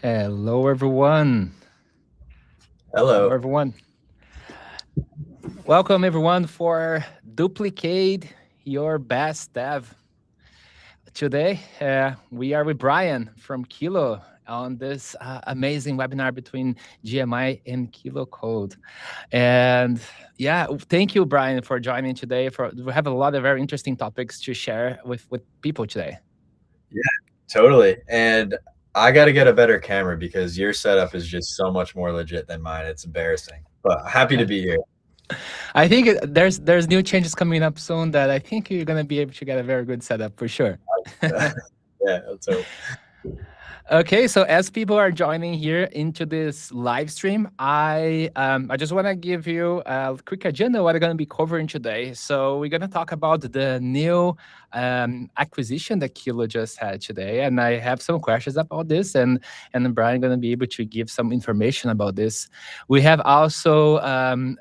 Hello, everyone. Hello, Hello. everyone. Welcome, everyone, for Duplicate Your Best Dev. Today, we are with Brian from Kilo on this amazing webinar between GMI and Kilo Code. And yeah, thank you, Brian, for joining today. We have a lot of very interesting topics to share with people today. Yeah, totally. And I got to get a better camera because your setup is just so much more legit than mine. It's embarrassing. But happy to be here. I think there's new changes coming up soon that I think you're gonna be able to get a very good setup for sure. Yeah, let's hope. Okay, so as people are joining here into this live stream, I just want to give you a quick agenda what we're going to be covering today. So we're going to talk about the new acquisition that Kilo just had today, and I have some questions about this, and Brian going to be able to give some information about this. We have also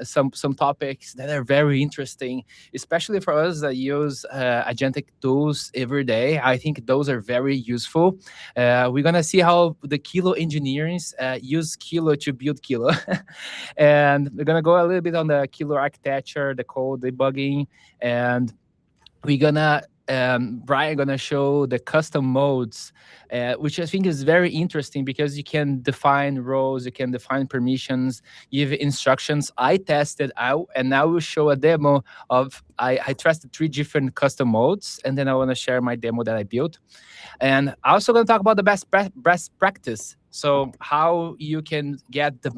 some topics that are very interesting, especially for us that use agentic tools every day. I think those are very useful. We're gonna see how the Kilo engineers use Kilo to build Kilo, and we're gonna go a little bit on the Kilo architecture, the code debugging, and we're gonna Brian gonna show the custom modes, which I think is very interesting because you can define roles, you can define permissions, give instructions. I tested out, and now we'll show a demo of I tested three different custom modes, and then I want to share my demo that I built. And I'm also going to talk about the best practice. So how you can get the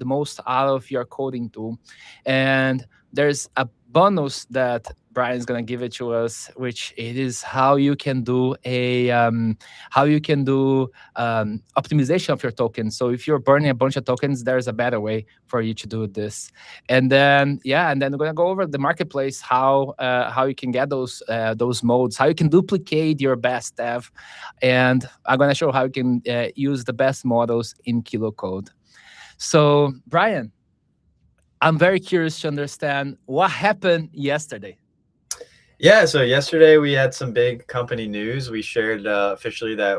most out of your coding tool. And there's a bonus that Brian's gonna give it to us, which it is how you can do optimization of your tokens. So if you're burning a bunch of tokens, there's a better way for you to do this. And then we're gonna go over the marketplace, how you can get those modes, how you can duplicate your best dev, and I'm gonna show how you can use the best models in Kilo Code. So Brian, I'm very curious to understand what happened yesterday. Yeah, so yesterday we had some big company news. We shared officially that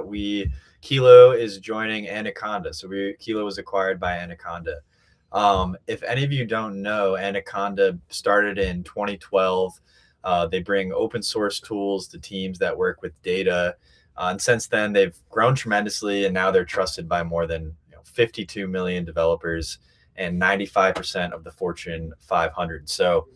Kilo is joining Anaconda. So Kilo was acquired by Anaconda. If any of you don't know, Anaconda started in 2012. They bring open source tools to teams that work with data. And since then, they've grown tremendously, and now they're trusted by more than 52 million developers and 95% of the Fortune 500. So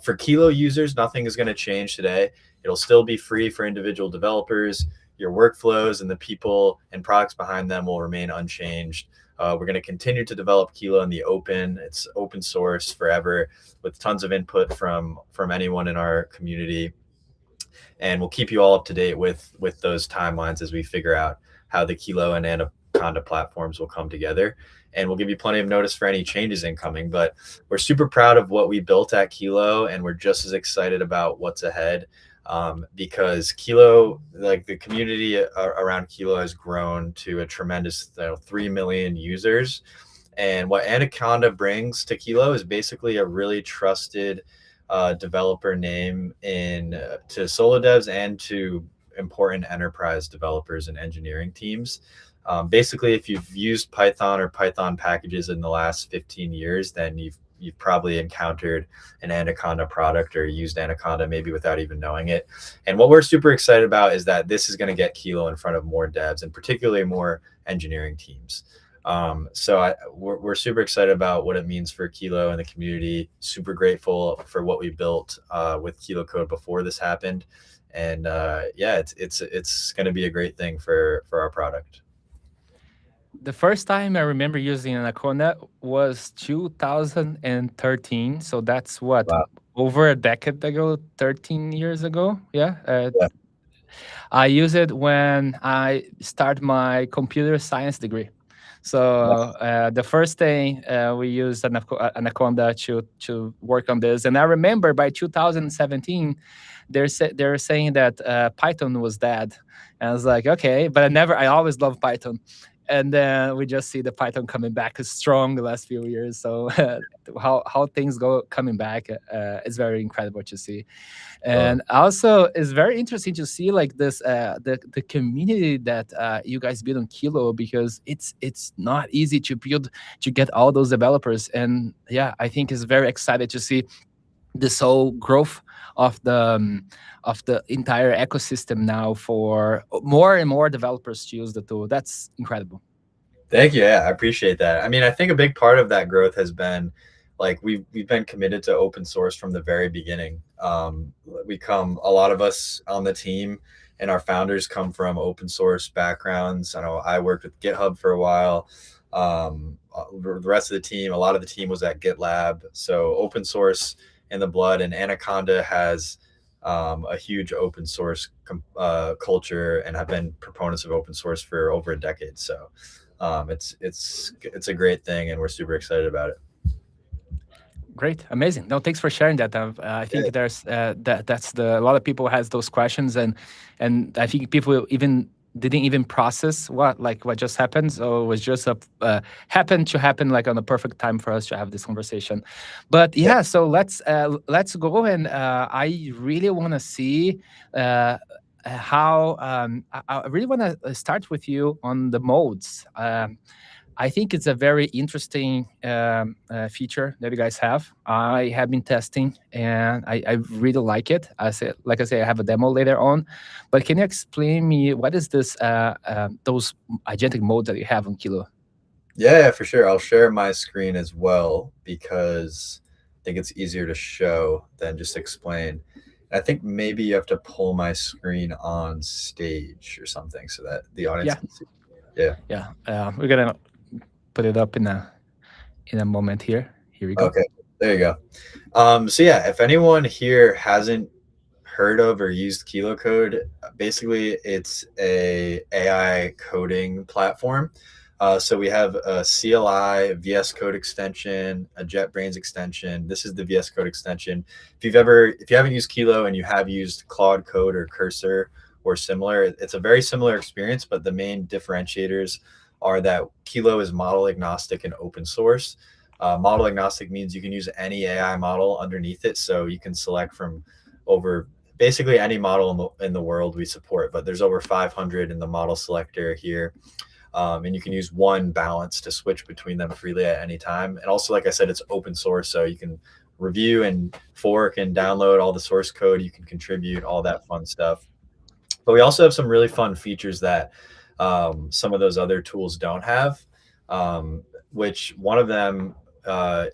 for Kilo users, nothing is going to change today. It'll still be free for individual developers. Your workflows and the people and products behind them will remain unchanged. We're going to continue to develop Kilo in the open. It's open source forever with tons of input from anyone in our community. And we'll keep you all up to date with those timelines as we figure out how the Kilo and Anaconda platforms will come together. And we'll give you plenty of notice for any changes incoming. But we're super proud of what we built at Kilo, and we're just as excited about what's ahead because Kilo, like the community around Kilo, has grown to a tremendous 3 million users. And what Anaconda brings to Kilo is basically a really trusted developer name to solo devs and to important enterprise developers and engineering teams. Basically, if you've used Python or Python packages in the last 15 years, then you've probably encountered an Anaconda product or used Anaconda maybe without even knowing it. And what we're super excited about is that this is going to get Kilo in front of more devs and particularly more engineering teams. We're super excited about what it means for Kilo and the community. Super grateful for what we built with Kilo Code before this happened, and it's going to be a great thing for our product. The first time I remember using Anaconda was 2013. So that's what, Wow. over a decade ago, 13 years ago. Yeah. Yeah. I use it when I start my computer science degree. So the first thing we used Anaconda to work on this, and I remember by 2017, they're saying that Python was dead, and I was like, okay, but I always loved Python, and then we just see the Python coming back strong the last few years. So how things go coming back is very incredible to see. Totally. And also it's very interesting to see like this the community that you guys build on Kilo, because it's not easy to build, to get all those developers. And yeah, I think it's very excited to see this whole growth of the entire ecosystem now, for more and more developers to use the tool. That's incredible. Thank you. Yeah, I appreciate that. I mean, I think a big part of that growth has been like we've been committed to open source from the very beginning. We come, a lot of us on the team and our founders come from open source backgrounds. I know I worked with GitHub for a while. The rest of the team, a lot of the team was at GitLab. So open source in the blood, and Anaconda has a huge open source culture and have been proponents of open source for over a decade. So it's a great thing, and we're super excited about it. Great, amazing. No, thanks for sharing that. I Yeah. think there's that's the a lot of people has those questions, and I think people even didn't even process what just happened. So it was just a happened to happen like on the perfect time for us to have this conversation. But Yeah. yeah, so let's go, and I really want to see. How I really want to start with you on the modes. I think it's a very interesting feature that you guys have. I have been testing, and I really like it. Like I say, I have a demo later on. But can you explain me what is this those agentic modes that you have on Kilo? Yeah, for sure. I'll share my screen as well because I think it's easier to show than just explain. I think maybe you have to pull my screen on stage or something so that the audience Yeah, can see. Yeah. yeah. We're gonna put it up in a moment here. Here we go. Okay. There you go. So yeah, if anyone here hasn't heard of or used Kilo Code, basically it's a AI coding platform. So we have a CLI, VS Code extension, a JetBrains extension. This is the VS Code extension. If you haven't used Kilo and you have used Claude Code or Cursor or similar, it's a very similar experience, but the main differentiators are that Kilo is model agnostic and open source. Model agnostic means you can use any AI model underneath it. So you can select from over basically any model in the world we support, but there's over 500 in the model selector here. And you can use one balance to switch between them freely at any time. And also, like I said, it's open source, so you can review and fork and download all the source code. You can contribute all that fun stuff. But we also have some really fun features that some of those other tools don't have, which one of them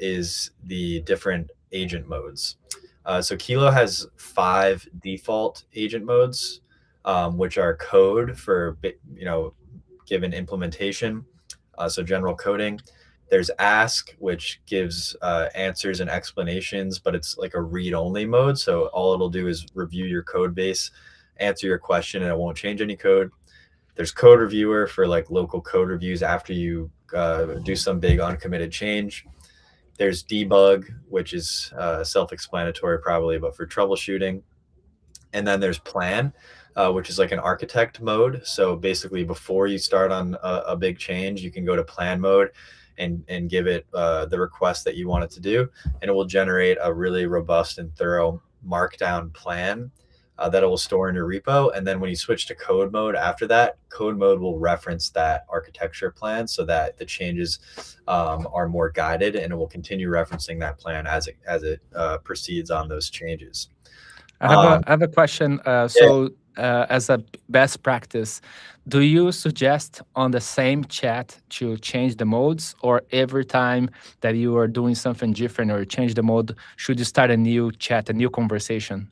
is the different agent modes. So Kilo has 5 default agent modes, which are code for given implementation. So general coding. There's ask, which gives answers and explanations, but it's like a read-only mode. So all it'll do is review your code base, answer your question, and it won't change any code. There's code reviewer for like local code reviews after you do some big uncommitted change. There's debug, which is self-explanatory probably, but for troubleshooting. And then there's plan, which is like an architect mode. So basically, before you start on a big change, you can go to plan mode and give it the request that you want it to do, and it will generate a really robust and thorough markdown plan that it will store in your repo. And then when you switch to code mode after that, code mode will reference that architecture plan so that the changes are more guided, and it will continue referencing that plan as it proceeds on those changes. I have a question. Yeah. As a best practice, do you suggest on the same chat to change the modes, or every time that you are doing something different or change the mode, should you start a new chat, a new conversation?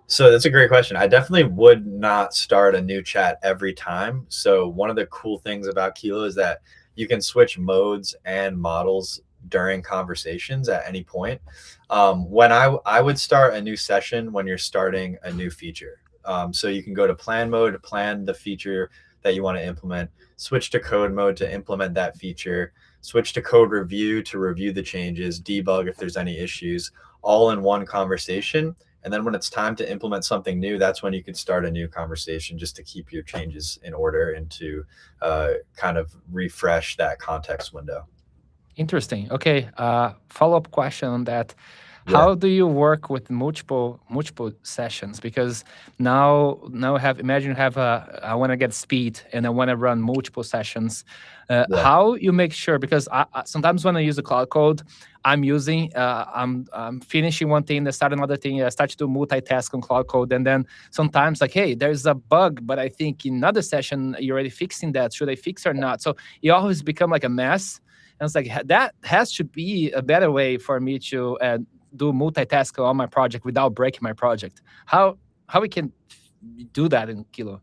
So that's a great question. I definitely would not start a new chat every time. So one of the cool things about Kilo is that you can switch modes and models during conversations at any point. When I would start a new session when you're starting a new feature. So you can go to plan mode to plan the feature that you want to implement, switch to code mode to implement that feature, switch to code review to review the changes, debug if there's any issues, all in one conversation. And then when it's time to implement something new, that's when you can start a new conversation just to keep your changes in order and to kind of refresh that context window. Interesting. Okay. Follow-up question on that. Yeah. How do you work with multiple sessions? Because now have imagine you have a I want to get speed and I want to run multiple sessions. Yeah. How you make sure? Because sometimes when I use the cloud code, I'm finishing one thing, I start another thing, I start to do multitask on cloud code, and then sometimes like, hey, there's a bug, but I think in another session you're already fixing that. Should I fix or not? So it always become like a mess. And it's like that has to be a better way for me to do multitasking on my project without breaking my project. How we can do that in Kilo?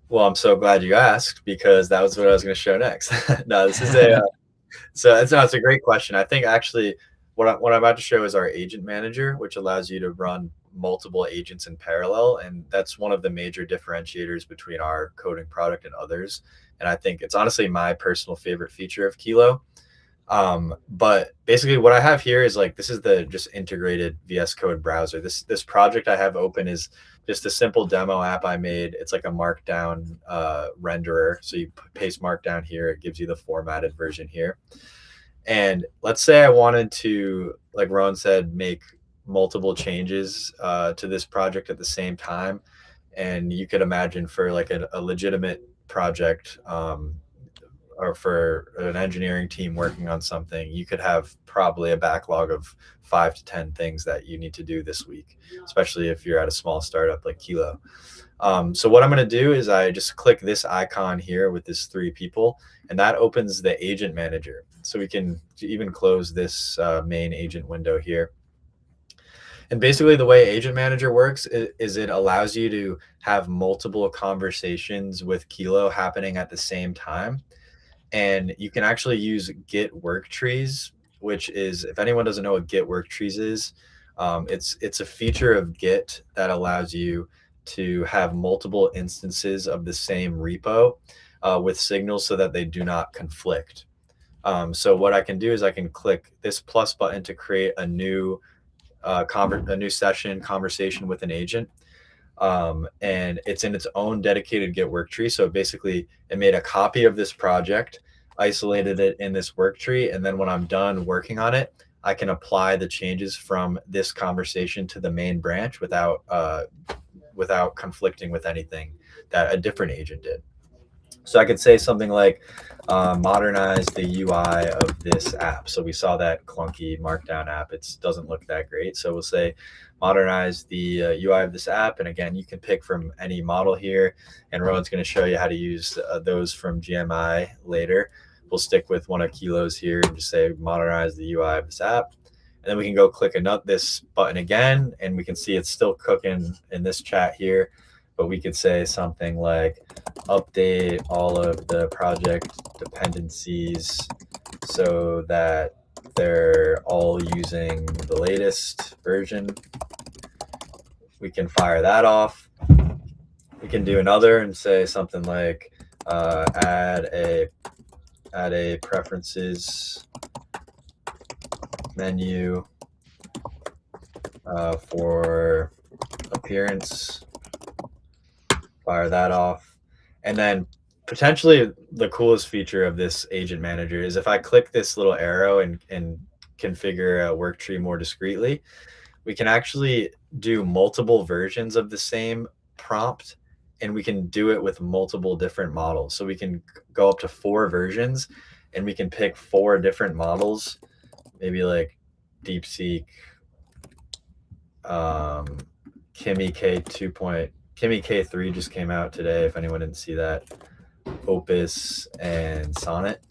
Well, I'm so glad you asked because that was what I was going to show next. No, this is a so it's, no, it's a great question. I think actually what I'm about to show is our agent manager, which allows you to run multiple agents in parallel, and that's one of the major differentiators between our coding product and others. And I think it's honestly my personal favorite feature of Kilo. But basically what I have here is like, this is the just integrated VS Code browser. This project I have open is just a simple demo app I made. It's like a markdown renderer. So you paste markdown here, it gives you the formatted version here. And let's say I wanted to, like Rowan said, make multiple changes to this project at the same time. And you could imagine for like a legitimate project, or for an engineering team working on something, you could have probably a backlog of 5 to 10 things that you need to do this week, especially if you're at a small startup like Kilo. So what I'm going to do is I just click this icon here with this 3 people, and that opens the agent manager. So we can even close this main agent window here. And basically the way agent manager works is it allows you to have multiple conversations with Kilo happening at the same time. And you can actually use Git work trees, which is, if anyone doesn't know what Git work trees is, it's a feature of Git that allows you to have multiple instances of the same repo with signals so that they do not conflict. So what I can do is I can click this plus button to create a new session conversation with an agent. And it's in its own dedicated Git work tree. So basically it made a copy of this project, isolated it in this work tree, and then when I'm done working on it, I can apply the changes from this conversation to the main branch without conflicting with anything that a different agent did. So I could say something like modernize the UI of this app. So we saw that clunky markdown app. It doesn't look that great. So we'll say modernize the UI of this app. And again, you can pick from any model here. And Rowan's going to show you how to use those from GMI later. We'll stick with one of Kilo's here and just say modernize the UI of this app. And then we can go click this button again, and we can see it's still cooking in this chat here. But we could say something like update all of the project dependencies so that they're all using the latest version. We can fire that off. We can do another and say something like add a preferences menu for appearance. Fire that off. And then potentially the coolest feature of this agent manager is if I click this little arrow and configure a work tree more discreetly, we can actually do multiple versions of the same prompt, and we can do it with multiple different models. So we can go up to 4 versions, and we can pick 4 different models, maybe like DeepSeek, Kimi K2. Kimi K3 just came out today, if anyone didn't see that. Opus and Sonnet.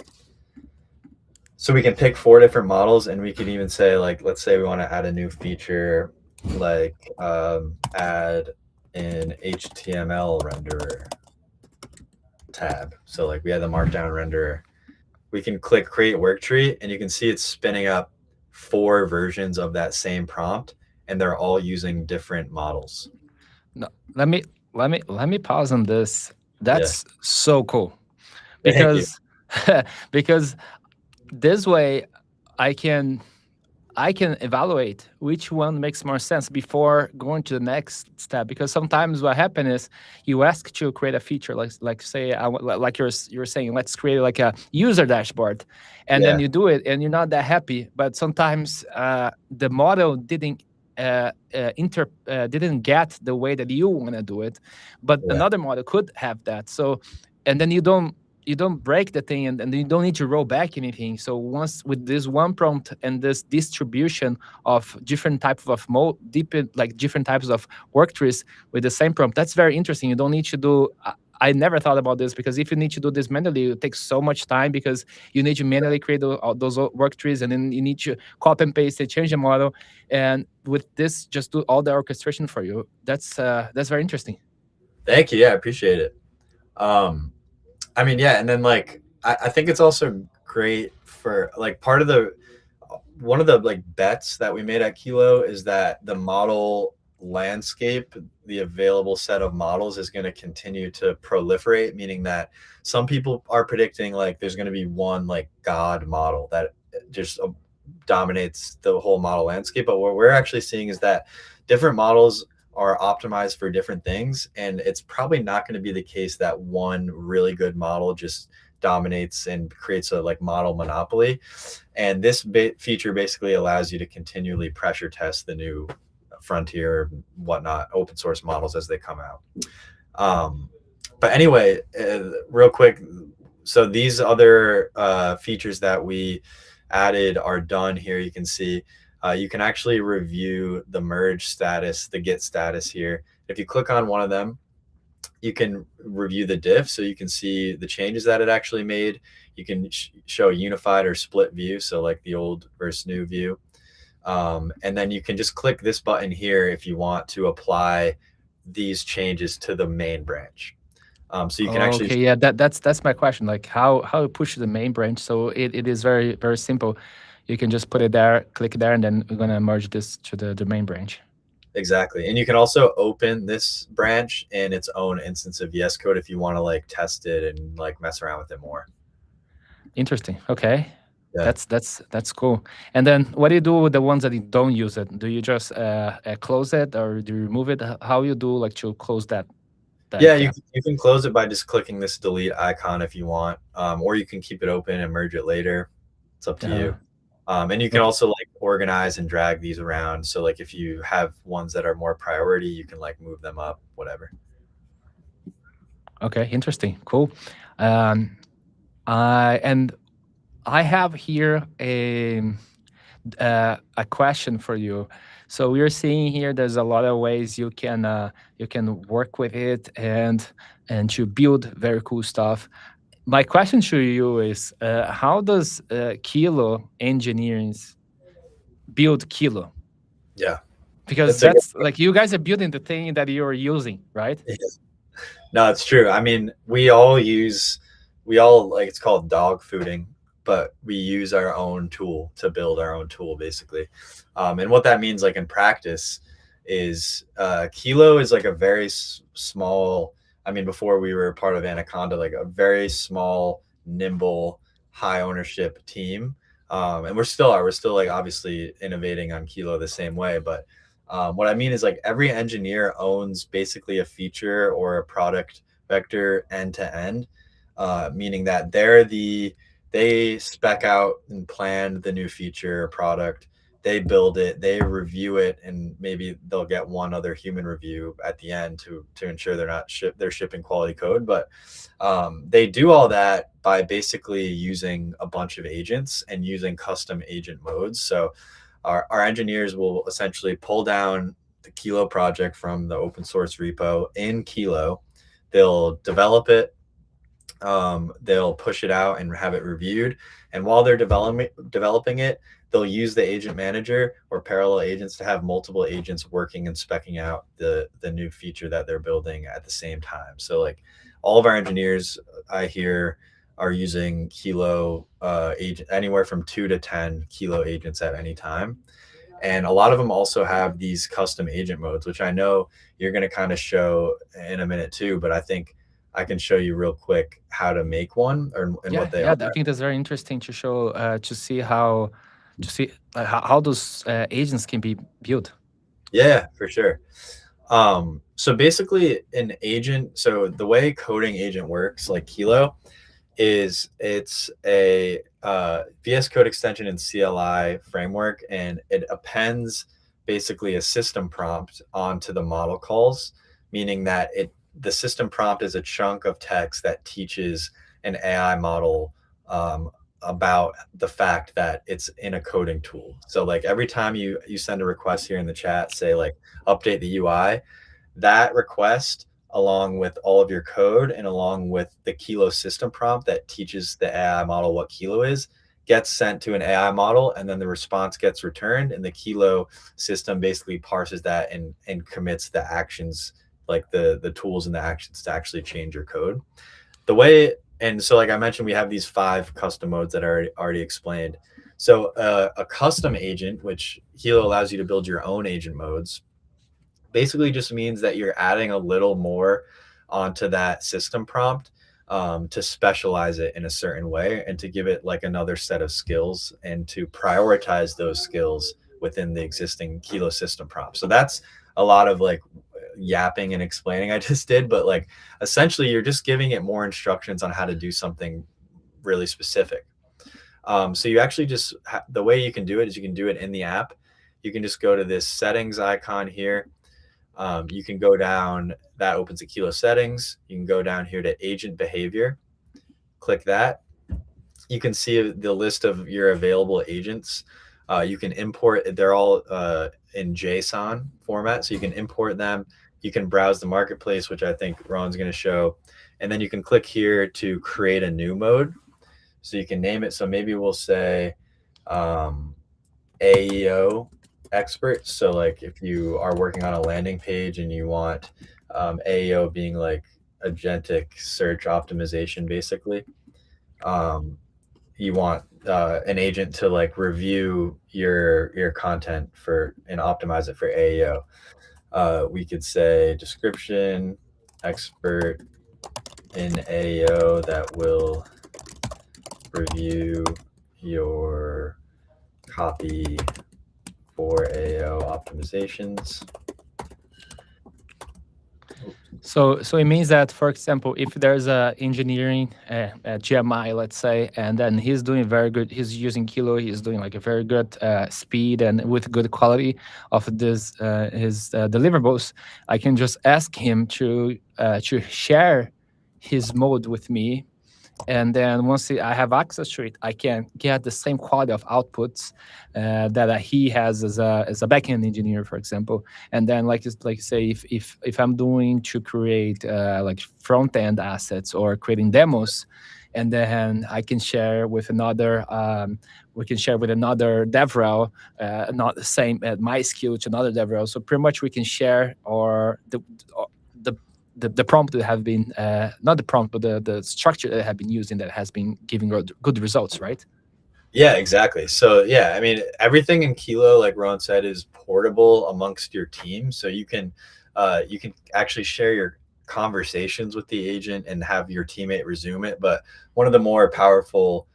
So we can pick 4 different models, and we can even say, like, let's say we want to add a new feature, like add an HTML renderer tab. So like we have the markdown renderer. We can click create work tree, and you can see it's spinning up 4 versions of that same prompt, and they're all using different models. No, let me pause on this. Yeah. That's so cool Thank you. because because this way I can I can evaluate which one makes more sense before going to the next step. Because sometimes what happens is you ask to create a feature, like say, like you're saying, let's create like a user dashboard, and then Yeah, you do it, and you're not that happy. But sometimes the model didn't get the way that you want to do it, but yeah. another model could have that. So, and then you don't break the thing, and you don't need to roll back anything. So once with this one prompt and this distribution of different types of different types of work trees with the same prompt, that's very interesting. You don't need to do. I never thought about this, because if you need to do this manually, it takes so much time, because you need to manually create all those work trees, and then you need to copy and paste it, change the model, and with this, just do all the orchestration for you. That's very interesting. Thank you. Yeah, I appreciate it. Um, I mean, yeah, and then like I think it's also great for like part of the one of the like bets that we made at Kilo is that the model landscape, the available set of models is going to continue to proliferate, meaning that some people are predicting like there's going to be one like god model that just dominates the whole model landscape. But what we're actually seeing is that different models are optimized for different things, and it's probably not going to be the case that one really good model just dominates and creates a like model monopoly. And this feature basically allows you to continually pressure test the new frontier, whatnot, open source models as they come out. um, but anyway, real quick, so these other features that we added are done here. You can see you can actually review the merge status, the git status here. If you click on one of them, you can review the diff, so you can see the changes that it actually made. You can show a unified or split view, so like the old versus new view. And then you can just click this button here if you want to apply these changes to the main branch. So you can actually, Okay, yeah, that's my question. Like how you push the main branch. So it is very very simple. You can just put it there, click there, and then we're gonna merge this to the main branch. exactly. And you can also open this branch in its own instance of VS Code if you want to like test it and like mess around with it more. Interesting. Okay, Yeah. that's cool. And then what do you do with the ones that you don't use it? Do you just close it, or do you remove it? How you do like to close that Yeah, gap? you can close it by just clicking this delete icon if you want, or you can keep it open and merge it later. It's up to Uh, you. And you can okay. also like organize and drag these around. So like if you have ones that are more priority, you can like move them up, whatever. Okay. Interesting. Cool. Um, and I have here a question for you. So we're seeing here there's a lot of ways you can work with it and to build very cool stuff. My question to you is, how does Kilo engineers build Kilo? Yeah, Because that's a that's like you guys are building the thing that you're using, right? good. No, it's true. I mean, we all like it's called dog fooding, but we use our own tool to build our own tool basically. And what that means, like in practice, is Kilo is like a very small. I mean, before we were part of Anaconda, like a very small, nimble, high ownership team. And we're still like obviously innovating on Kilo the same way, but what I mean is like every engineer owns basically a feature or a product vector end to end, meaning that they spec out and plan the new feature or product, they build it, they review it, and maybe they'll get one other human review at the end to ensure they're shipping quality code. But they do all that by basically using a bunch of agents and using custom agent modes. So our engineers will essentially pull down the Kilo project from the open source repo in Kilo. They'll develop it, they'll push it out and have it reviewed. And while they're developing it, they'll use the agent manager or parallel agents to have multiple agents working and specking out the new feature that they're building at the same time. So like all of our engineers, I hear, are using Kilo agent anywhere from 2 to 10 Kilo agents at any time. And a lot of them also have these custom agent modes, which I know you're going to kind of show in a minute too, but I think I can show you real quick how to make one or and Yeah, what they yeah. are. I think that's very interesting to show to see how to see how those agents can be built. Yeah, for sure. So basically, an agent. So the way coding agent works, like Kilo, is it's a VS Code extension and CLI framework, and it appends basically a system prompt onto the model calls, meaning that the system prompt is a chunk of text that teaches an AI model about the fact that it's in a coding tool. So like every time you send a request here in the chat, say like update the UI, that request along with all of your code and along with the Kilo system prompt that teaches the AI model what Kilo is gets sent to an AI model, and then the response gets returned, and the Kilo system basically parses that and commits the actions, like the tools and the actions to actually change your code. The way And so like I mentioned, we have these 5 custom modes that are already explained. So a custom agent, which Kilo allows you to build your own agent modes, basically just means that you're adding a little more onto that system prompt, to specialize it in a certain way and to give it like another set of skills and to prioritize those skills within the existing Kilo system prompt. So that's a lot of like yapping and explaining I just did, but like essentially you're just giving it more instructions on how to do something really specific. So you actually just the way you can do it is you can do it in the app. You can just go to this settings icon here. You can go down, that opens the Kilo settings. You can go down here to agent behavior, click that. You can see the list of your available agents. You can import, they're all in JSON format, so you can import them. You can browse the marketplace, which I think Ron's going to show. And then you can click here to create a new mode. So you can name it. So maybe we'll say AEO expert. So like if you are working on a landing page and you want AEO being like agentic search optimization, basically, you want an agent to like review your content for and optimize it for AEO. We could say description expert in AEO that will review your copy for AO optimizations. So it means that, for example, if there's a engineering at GMI, let's say, and then he's doing very good, he's using Kilo, he's doing like a very good speed and with good quality of this his deliverables, I can just ask him to share his mode with me, and then once I have access to it, I can get the same quality of outputs that he has as a backend engineer, for example. And then, like say, if I'm doing to create like front end assets or creating demos, and then I can share with another. We can share with another DevRel, not the same my skill to another DevRel. So pretty much we can share or the the prompt that have been not the prompt but the structure that have been using that has been giving good results, right? Yeah, exactly. So yeah, I mean everything in Kilo, like Ron said, is portable amongst your team. So you can actually share your conversations with the agent and have your teammate resume it. But one of the more powerful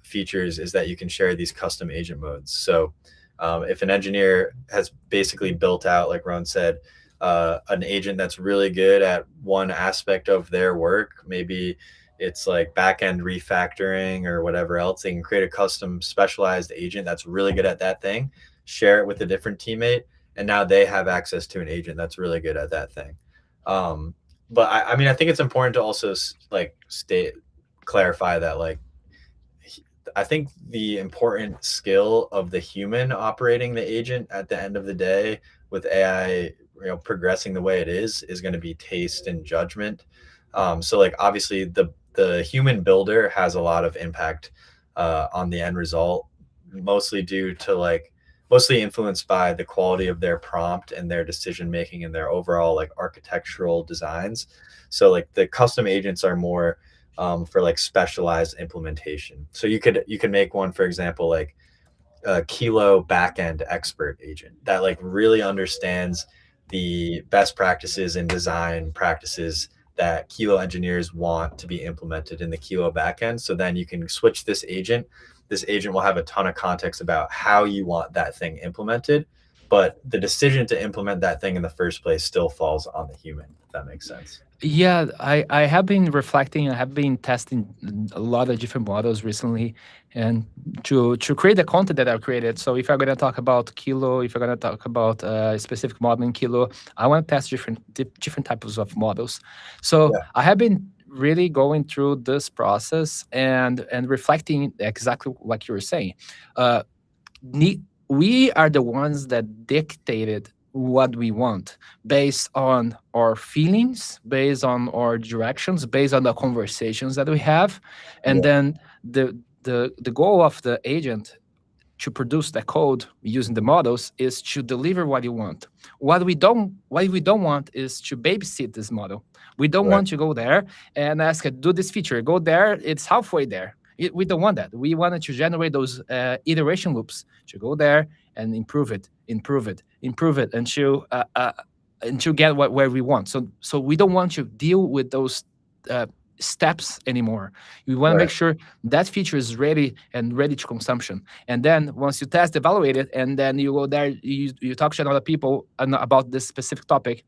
features is that you can share these custom agent modes. So if an engineer has basically built out, like Ron said, an agent that's really good at one aspect of their work, maybe it's like backend refactoring or whatever else, they can create a custom specialized agent that's really good at that thing, share it with a different teammate, and now they have access to an agent that's really good at that thing. But I mean, I think it's important to also like clarify that like I think the important skill of the human operating the agent at the end of the day with AI, progressing the way it is going to be taste and judgment. So like obviously the human builder has a lot of impact on the end result, mostly due to like mostly influenced by the quality of their prompt and their decision making and their overall like architectural designs. So like the custom agents are more for like specialized implementation. So you could make one, for example, like a Kilo backend expert agent that like really understands the best practices and design practices that Kilo engineers want to be implemented in the Kilo backend. So then you can switch this agent this agent will have a ton of context about how you want that thing implemented, but the decision to implement that thing in the first place still falls on the human, if that makes sense. Yeah, I have been reflecting. I have been testing a lot of different models recently, and to create the content that I've created. So if I'm gonna talk about Kilo, if I'm gonna talk about a specific model in Kilo, I want to test different types of models. So Yeah. I have been really going through this process and reflecting exactly like you were saying. Uh, we are the ones that dictated what we want based on our feelings, based on our directions, based on the conversations that we have, and Yeah. then the goal of the agent to produce the code using the models is to deliver what you want. What we don't want is to babysit this model. We don't Right. want to go there and ask it, do this feature. Go there, it's halfway there. We don't want that. We wanted to generate those iteration loops to go there and improve it, improve it, improve it until get where we want. So we don't want to deal with those uh, steps anymore. We want to make Right. sure that feature is ready and ready to consumption. And then once you test, evaluate it, and then you go there, you talk to other people about this specific topic,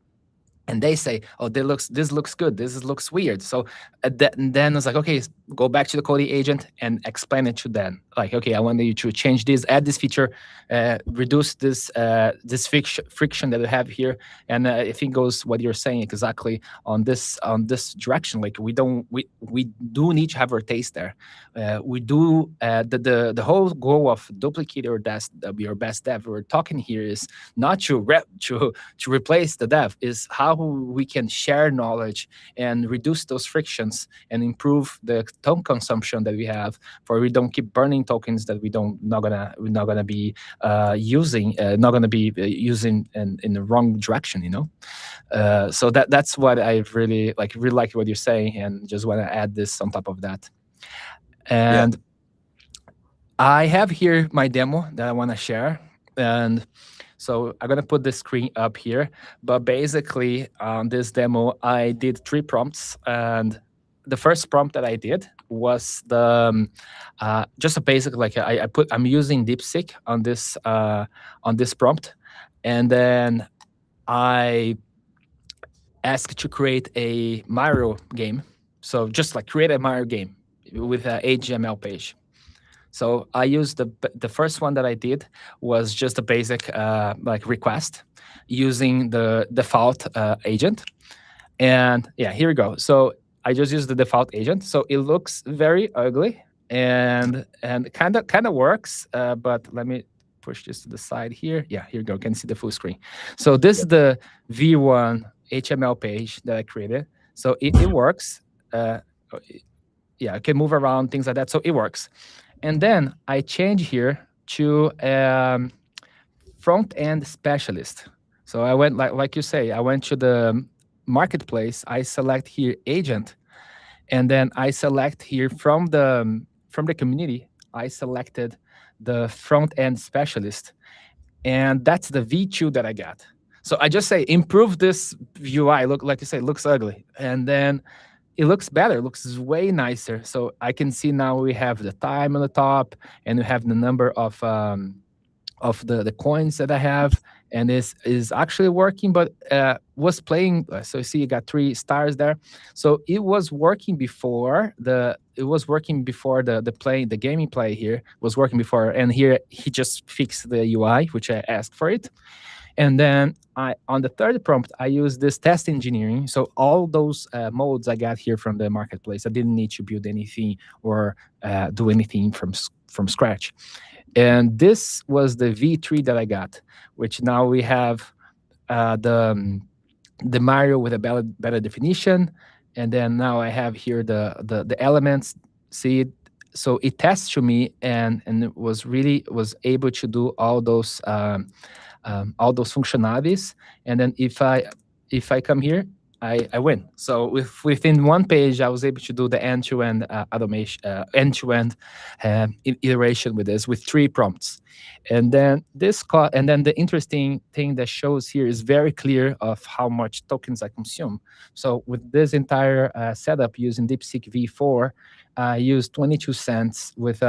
and they say, "Oh, this looks good. This looks weird." So and then it's like, okay, go back to the coding agent and explain it to them. Like, okay, I want you to change this, add this feature, reduce this friction that we have here, and I think goes what you're saying exactly on this direction. Like we do need to have our taste there. We do the whole goal of duplicate or your best dev we're talking here is not to replace the dev, is how we can share knowledge and reduce those frictions and improve the token consumption that we have, for we don't keep burning tokens that we're not gonna be using, not gonna be using in the wrong direction, so that's what I really like what you're saying, and just want to add this on top of that. Yeah. And I have here my demo that I want to share. And so I'm gonna put the screen up here. But basically, on this demo, I did 3 prompts, and the first prompt that I did was just a basic, like I'm using DeepSeek on this prompt, and then I asked to create a Mario game. So just like create a Mario game with an HTML page. So I used the first one that I did was just a basic like request using the default agent. And yeah, here we go. So I just used the default agent. So it looks very ugly and kind of works. But let me push this to the side here. Yeah, here you go. Can see the full screen. So this is the V1 HTML page that I created. So it works. Yeah, I can move around, things like that. So it works. And then I change here to front end specialist. So I went like you say, I went to the marketplace. I select here agent, and then I select here from the community. I selected the front end specialist, and that's the V2 that I got. So I just say improve this UI. Look, like you say, it looks ugly, and then it looks better. It looks way nicer. So I can see now we have the time on the top, and we have the number of the coins that I have, and this is actually working. But was playing. So you see, you got 3 stars there. So it was working before the gaming play here was working before, and here he just fixed the UI, which I asked for it. And then on the third prompt, I use this test engineering. So all those modes I got here from the marketplace, I didn't need to build anything or do anything from scratch. And this was the V3 that I got, which now we have the Mario with a better definition. And then now I have here the elements. See, so it tests to me, and it was able to do all those functionalities. And then if I come here, I win. So within one page, I was able to do the end-to-end automation, end-to-end iteration with this, with 3 prompts. And then the interesting thing that shows here is very clear of how much tokens I consume. So with this entire setup using DeepSeek V4, I used 22 cents with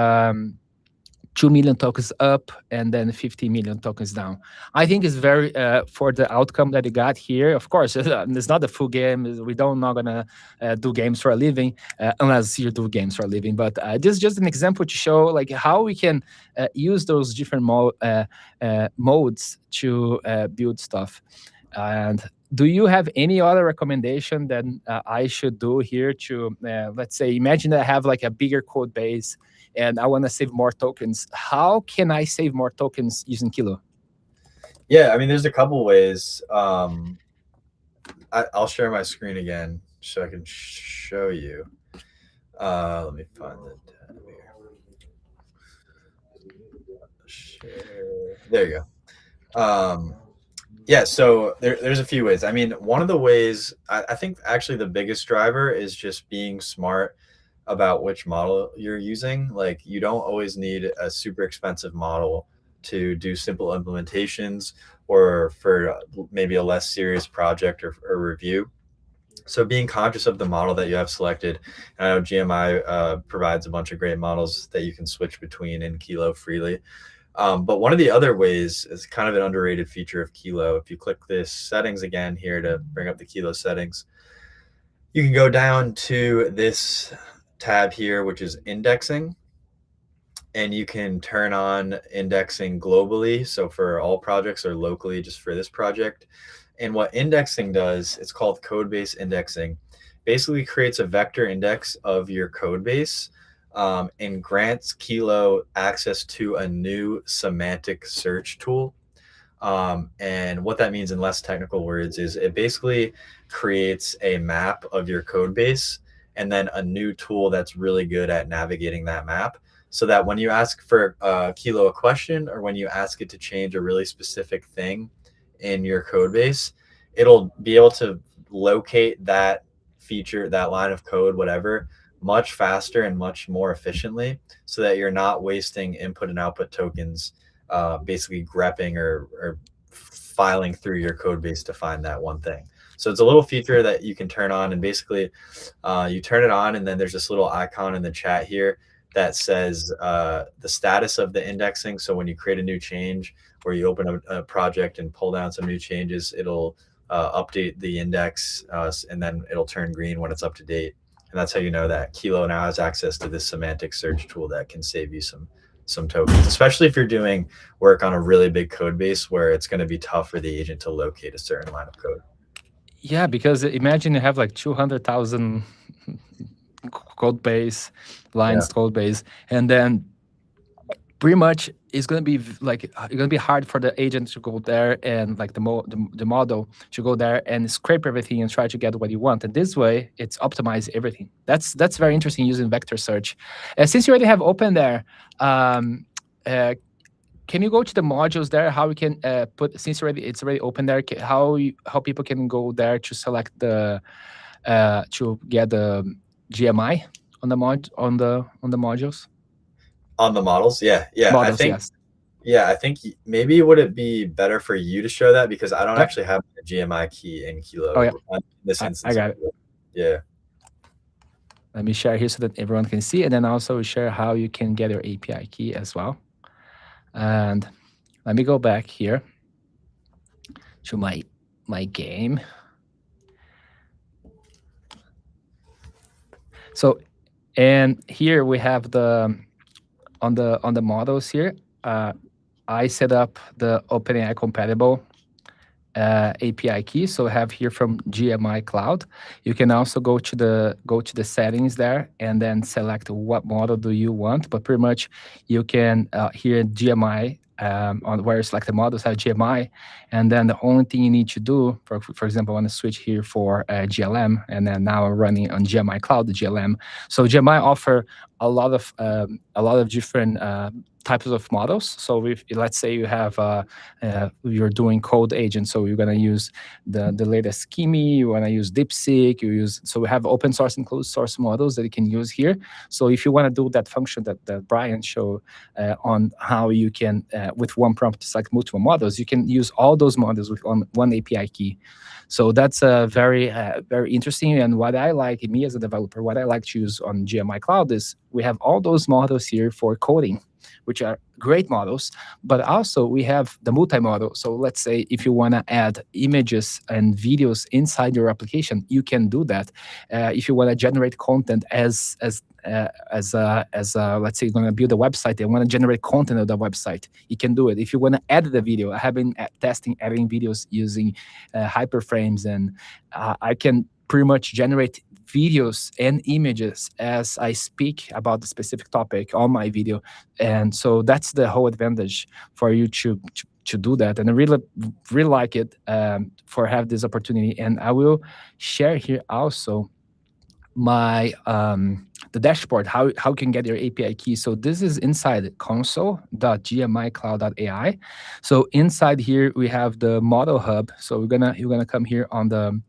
2 million tokens up and then 50 million tokens down. I think it's very for the outcome that you got here. Of course, it's not a full game. We don't not gonna do games for a living unless you do games for a living. But this is just an example to show like how we can use those different modes to build stuff. And do you have any other recommendation that I should do here to, let's say, imagine that I have like a bigger code base and I want to save more tokens. How can I save more tokens using Kilo? Yeah, I mean, there's a couple ways. I'll share my screen again so I can show you. Let me find the tab here. Share. There you go. Yeah, so there's a few ways. I mean, one of the ways I think actually the biggest driver is just being smart about which model you're using. Like, you don't always need a super expensive model to do simple implementations or for maybe a less serious project or review. So being conscious of the model that you have selected, and I know GMI provides a bunch of great models that you can switch between in Kilo freely. But one of the other ways is kind of an underrated feature of Kilo. If you click this settings again here to bring up the Kilo settings, you can go down to this tab here, which is indexing, and you can turn on indexing globally. So for all projects or locally, just for this project. And what indexing does, it's called code base indexing, basically creates a vector index of your code base and grants Kilo access to a new semantic search tool. And what that means in less technical words is it basically creates a map of your code base and then a new tool that's really good at navigating that map, so that when you ask for Kilo a question or when you ask it to change a really specific thing in your code base, it'll be able to locate that feature, that line of code, whatever, much faster and much more efficiently, so that you're not wasting input and output tokens basically grepping or filing through your code base to find that one thing. So it's a little feature that you can turn on, and basically you turn it on and then there's this little icon in the chat here that says the status of the indexing. So when you create a new change or you open a project and pull down some new changes, it'll update the index and then it'll turn green when it's up to date. And that's how you know that Kilo now has access to this semantic search tool that can save you some tokens, especially if you're doing work on a really big code base where it's going to be tough for the agent to locate a certain line of code. Yeah, because imagine you have like 200,000 code base lines, code base, and then pretty much it's going to be like it's going to be hard for the agent to go there and like the model to go there and scrape everything and try to get what you want. And this way, it's optimized everything. That's very interesting using vector search. Since you already have open there, can you go to the modules there? How we can put, since it's already open there, how people can go there to select the to get the GMI on the modules. On the models, yeah. Models, I think, yes. yeah, I think maybe would it be better for you to show that, because I don't actually have a GMI key in Kilo. Oh, yeah. In this instance. I got it. Yeah. Let me share here so that everyone can see, and then also share how you can get your API key as well. And let me go back here to my game. So, and here we have the on the models here. I set up the OpenAI compatible API key. So I have here from GMI Cloud. You can also go to the settings there and then select what model do you want. But pretty much you can here GMI on where you select the models have GMI, and then the only thing you need to do, for example, I want to switch here for GLM, and then now I'm running on GMI Cloud the GLM. So GMI offer a lot of different types of models. So if let's say you have you're doing code agent, so you're gonna use the latest Kimi, you wanna use DeepSeek, so we have open source and closed source models that you can use here. So if you wanna do that function that Brian showed on how you can with one prompt select multiple models, you can use all those models with one API key. So that's very interesting. And what I like, me as a developer, what I like to use on GMI Cloud is we have all those models here for coding. which are great models. But also we have the multimodal. So let's say if you want to add images and videos inside your application, you can do that. If you want to generate content let's say you're going to build a website and want to generate content of the website, you can do it. If you want to edit the video, I have been testing editing videos using hyperframes, and I can pretty much generate videos and images as I speak about the specific topic on my video. And so that's the whole advantage for you to do that. And I really like it, for have this opportunity. And I will share here also my the dashboard, how you can get your API key. So this is inside console.gmicloud.ai. So inside here we have the model hub. So you're gonna come here on the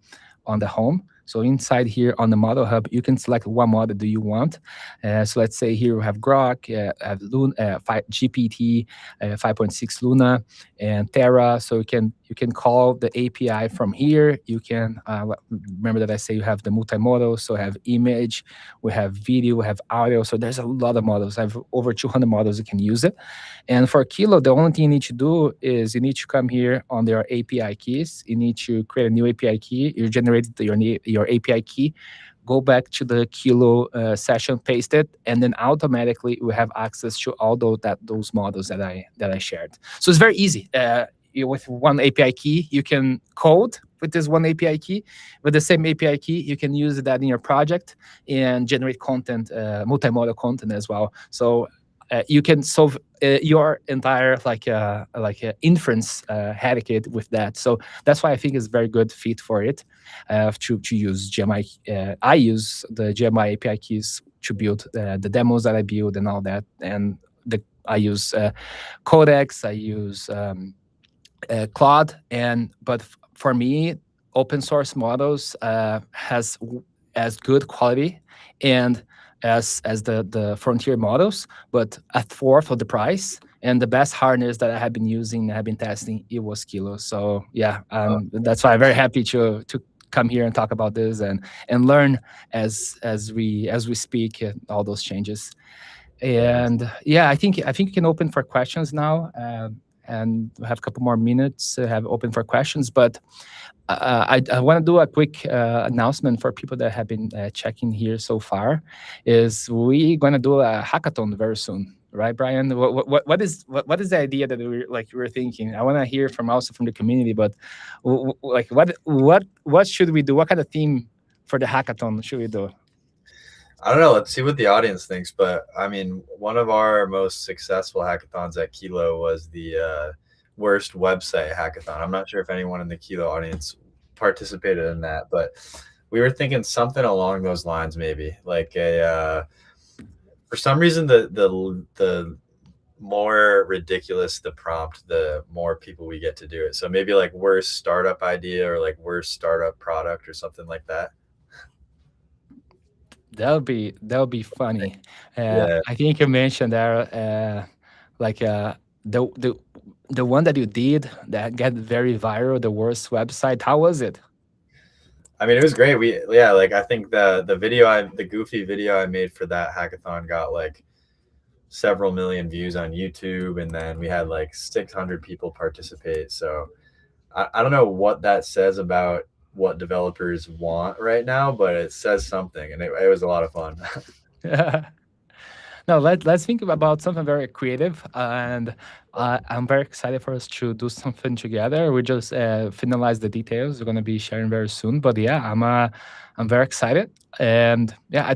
home. So inside here on the model hub, you can select what model do you want. So let's say here we have Grok, have Luna, GPT, 5.6 Luna, and Terra. So you can call the API from here. You can remember that I say you have the multimodal. So have image, we have video, we have audio. So there's a lot of models. I have over 200 models you can use it. And for Kilo, the only thing you need to do is you need to come here on their API keys. You need to create a new API key. You generate your API key, go back to the Kilo session, paste it, and then automatically we have access to all those models that I shared. So it's very easy. With one API key, you can code with this one API key. With the same API key, you can use that in your project and generate content, multimodal content as well. So you can solve your entire inference headache with that. So that's why I think it's very good fit for it, to use GMI. I use the GMI API keys to build the demos that I build and all that. And I use Codex, I use Claude, but for me, open source models has as good quality and as the frontier models, but a fourth of the price. And the best harness that I have been using, I have been testing, it was Kilo. So yeah, that's why I'm very happy to come here and talk about this and learn as we speak all those changes. And yeah, I think you can open for questions now. And we have a couple more minutes to have open for questions. But I want to do a quick announcement for people that have been checking here so far. Is we going to do a hackathon very soon, right, Brian? What is the idea that we're thinking? I want to hear from also from the community. But what should we do? What kind of theme for the hackathon should we do? I don't know. Let's see what the audience thinks. But I mean, one of our most successful hackathons at Kilo was the worst website hackathon. I'm not sure if anyone in the Kilo audience participated in that, but we were thinking something along those lines, maybe like for some reason, the more ridiculous the prompt, the more people we get to do it. So maybe like worst startup idea or like worst startup product or something like that. That'll be funny. Yeah. I think you mentioned there, like the one that you did that got very viral, the worst website. How was it? I mean, it was great. Like I think the goofy video I made for that hackathon got like several million views on YouTube, and then we had like 600 people participate. So I don't know what that says about what developers want right now, but it says something, and it was a lot of fun. No, let's think about something very creative, and I'm very excited for us to do something together. We just finalize the details. We're gonna be sharing very soon, but yeah, I'm very excited, and yeah, I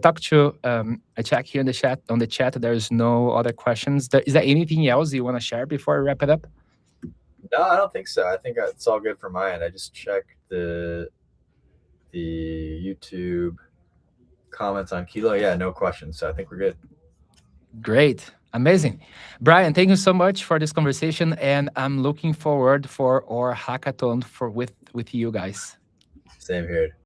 check here in the chat There's no other questions. Is there anything else you want to share before I wrap it up? No, I don't think so. I think it's all good for my end. I just checked the YouTube comments on Kilo. Yeah, no questions. So I think we're good. Great. Amazing. Brian, thank you so much for this conversation, and I'm looking forward for our hackathon with you guys. Same here.